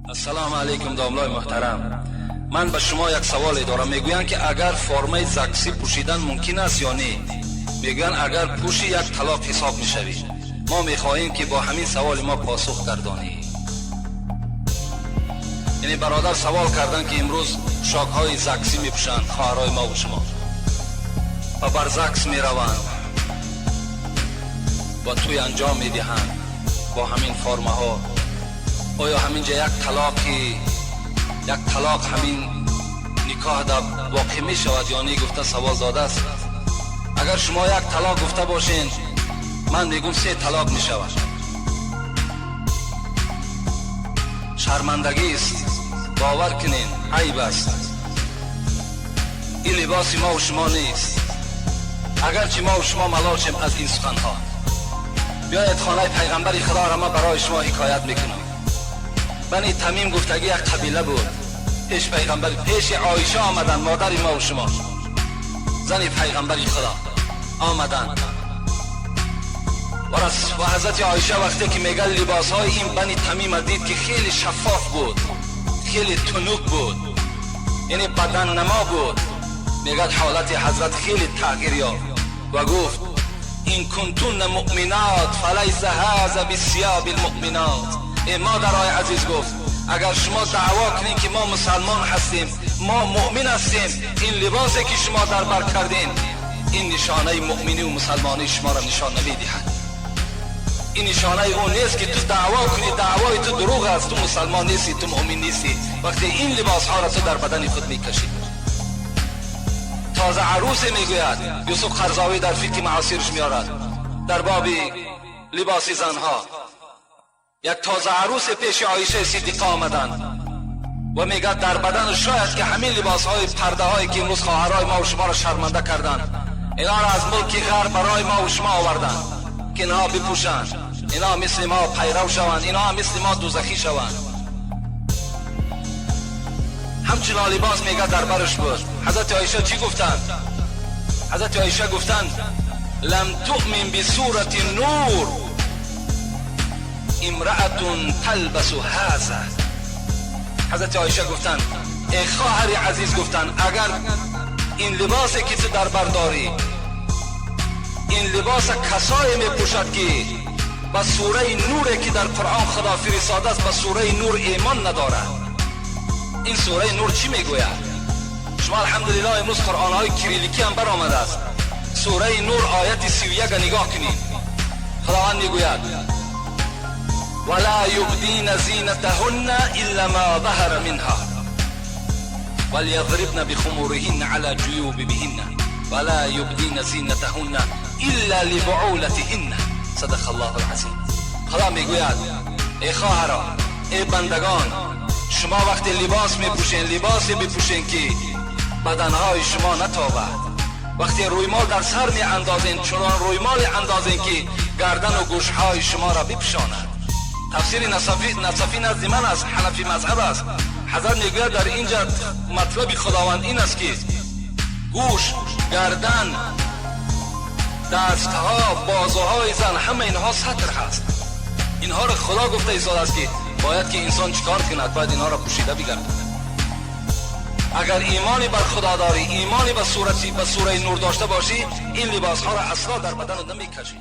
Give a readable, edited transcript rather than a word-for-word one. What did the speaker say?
السلام علیکم داملای محترم. من به شما یک سوال دارم. میگویند که اگر فرمه زکسی پوشیدن ممکن است یا نه؟ میگویند اگر پوشی یک طلاق حساب میشوی. ما میخواهیم که با همین سوال ما پاسخ گردانی. یعنی برادر سوال کردن که امروز پوشاک های زکسی میپوشند خواهرای ما و شما و بر زکس میروند و توی انجام میدهند با همین فرمه ها. آیا همینجا یک طلاق همین نکاح در واقع می شود یا نه گفته سوال داده است. اگر شما یک طلاق گفته باشین من میگم 3 طلاق می شود. شرمندگی است، باور کنین، عیب است. این لباس ما و شما نیست. اگرچه ما و شما ملال شیم از این سخنها. بیاید خانه پیغمبر خدا را ما برای شما حکایت میکنم. بنی تمیم گفتگی یک قبیله بود. پیش پیغمبر، پیش عایشه آمدن، مادر ما و شما، زن پیغمبر خدا آمدن و حضرت عایشه وقتی که میگه لباس های این بنی تمیم دید که خیلی شفاف بود، خیلی تنوک بود، یعنی بدن نما بود. میگه حالت حضرت خیلی تغییر یافت و گفت این کنتون مؤمنات فلیس هذا بثياب المؤمنات. ای مادرای عزیز گفت اگر شما دعوا کنین که ما مسلمان هستیم، ما مؤمن هستیم، این لباسی که شما در بر کردین این نشانه مؤمنی و مسلمانی شما را نشان نمیدهد. این نشانه اون نیست که تو دعوا کنی دعوای تو دروغ است، تو مسلمان نیستی، تو مؤمن نیستی وقتی این لباس ها را تو در بدن خود میکشی. تازه عروس میگوید یوسف قرضاوی در فقه معاصرش میارد در باب لباس زنها. یک تازه عروس پیش عایشه صدیقه آمدن و میگه در بدن شاید که همین لباس های پرده هایی که امروز خواهرای ما و شما را شرمنده کردن، اینا را از ملک غرب برای ما و شما آوردن که اینها بپوشند، اینا مثل ما پیرو شوند، اینا مثل ما دوزخی شوند. همچنان لباس میگه در برش بود. حضرت عایشه چی گفتند؟ حضرت عایشه گفتند لم تؤمن بصورت نور امرأة تلبس هذا. حضرت عایشه گفتند ای خواهر عزیز، گفتند اگر این لباسی که تو در برداری، این لباس کسایی می پوشد که با سوره نوری که در قرآن خدا فرستاده است با سوره نور ایمان ندارد. این سوره نور چی میگوید؟ شما الحمدلله امروز قرآن های کریلیکی هم برآمده است. سوره نور آیت 31 نگاه کنید. خداوند میگوید ولا يبدين زينتهن الا ما ظهر منها وليضربن بخمورهن على جيوبهن ولا يبدين زينتهن الا لبعولتهن. صدق الله العظیم. خدا میگوید ای خواهران، ای بندگان، شما وقتی لباس میپوشین لباسی بپوشین که بدنهای شما نتابد. وقتی رویمال در سر میاندازین چنان رویمال اندازین که گردن و گوشهای شما را بپوشاند. تفسیر نصفی نزد من از حنفی مذهب است. حضرت میگوید در اینجا مطلب خداوند این است که گوش، گردن، دستها، بازوهای زن همه اینها ستر هست. اینها را خدا گفته ایستاده است که باید که انسان چیکار کند؟ باید اینها را پوشیده بگردد. اگر ایمانی بر خدا داری، ایمانی به سوره نور داشته باشی، این لباس ها را اصلا در بدن نمیکشی.